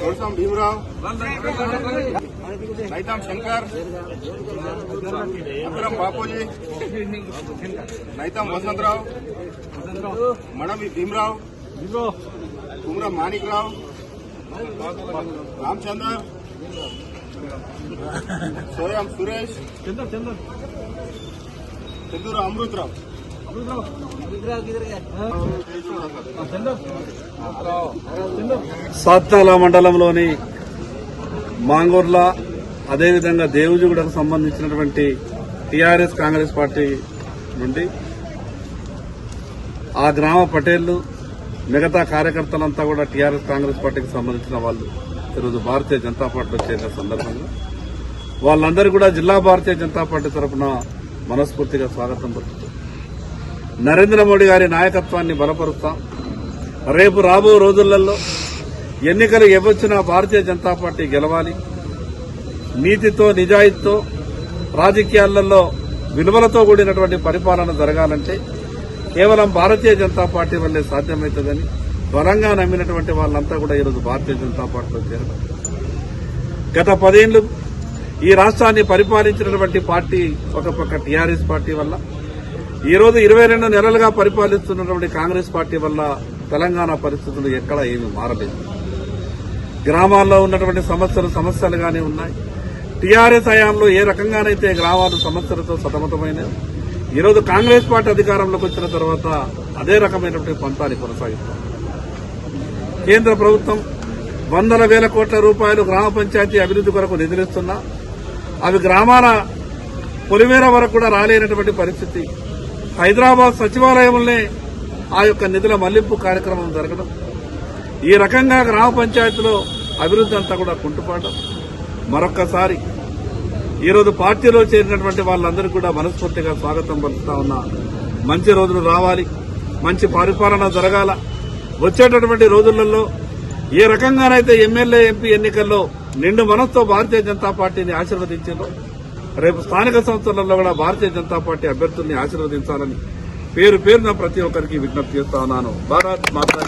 కోల్సం భీమరావు, నైతాం శంకర్, అక్రమ్ బాపూజీ, నైతాం వసంతరావు, మడమి భీమరావు, కుమ్రం మాణిక్రావు, రామచందర్, సోయం సురేష్, చందూరు అమృతరావు. సాత్నాల మండలంలోని మాంగూర్ల అదేవిధంగా దేవుజుగూడకు సంబంధించినటువంటి టీఆర్ఎస్ కాంగ్రెస్ పార్టీ నుండి ఆ గ్రామ పటేళ్లు మిగతా కార్యకర్తలంతా కూడా టీఆర్ఎస్ కాంగ్రెస్ పార్టీకి సంబంధించిన వాళ్ళు ఈరోజు భారతీయ జనతా పార్టీలో చేరిన సందర్భంగా వాళ్ళందరూ కూడా జిల్లా భారతీయ జనతా పార్టీ తరఫున మనస్ఫూర్తిగా స్వాగతం పలుకుతాం. నరేంద్ర మోడీ గారి నాయకత్వాన్ని బలపరుస్తాం. రేపు రాబో రోజులలో ఎన్నికలు ఎవొచ్చినా భారతీయ జనతా పార్టీ గెలవాలి. నీతితో నిజాయితీతో రాజకీయాలలో విలువలతో కూడినటువంటి పరిపాలన జరగాలంటే కేవలం భారతీయ జనతా పార్టీ వల్లే సాధ్యమవుతుందని బలంగా నమ్మినటువంటి వాళ్ళంతా కూడా ఈరోజు భారతీయ జనతా పార్టీలో చేరడం. గత 10 ఏళ్లు ఈ రాష్ట్రాన్ని పరిపాలించినటువంటి పార్టీ ఒక పక్క టీఆర్ఎస్ పార్టీ వల్ల, ఈరోజు 22 నెలలుగా పరిపాలిస్తున్నటువంటి కాంగ్రెస్ పార్టీ వల్ల తెలంగాణ పరిస్థితులు ఎక్కడా ఏమీ మారలేదు. గ్రామాల్లో ఉన్నటువంటి సమస్యలుగానే ఉన్నాయి. టీఆర్ఎస్ హయాంలో ఏ రకంగానైతే గ్రామాలు సమస్యలతో సతమతమైనవి, ఈరోజు కాంగ్రెస్ పార్టీ అధికారంలోకి వచ్చిన తర్వాత అదే రకమైనటువంటి పంతాన్ని కొనసాగిస్తారు. కేంద్ర ప్రభుత్వం వందల వేల కోట్ల రూపాయలు గ్రామ పంచాయతీ అభివృద్ది కొరకు నిధులిస్తున్నా అవి గ్రామాల పొలిమేర వరకు కూడా రాలేనటువంటి పరిస్థితి. హైదరాబాద్ సచివాలయంలోనే ఆ యొక్క నిధుల మళ్లింపు కార్యక్రమం జరగడం, ఈ రకంగా గ్రామ పంచాయతీలో అభివృద్ది అంతా కూడా కుంటుపడడం. మరొక్కసారి ఈరోజు పార్టీలో చేరినటువంటి వాళ్ళందరికీ కూడా మనస్ఫూర్తిగా స్వాగతం పలుకుతా ఉన్నా. మంచి రోజులు రావాలి, మంచి పరిపాలన జరగాల. వచ్చేటటువంటి రోజులలో ఏ రకంగానైతే ఎమ్మెల్యే ఎంపీ ఎన్నికల్లో నిండు మనస్తో భారతీయ జనతా పార్టీని ఆశీర్వదించారో రేపు స్థానిక సంస్థలలో కూడా భారతీయ జనతా పార్టీ అభ్యర్థుల్ని ఆశీర్వదించాలని పేరున ప్రతి ఒక్కరికి విజ్ఞప్తి చేస్తా ఉన్నాను. భారత్ మాతా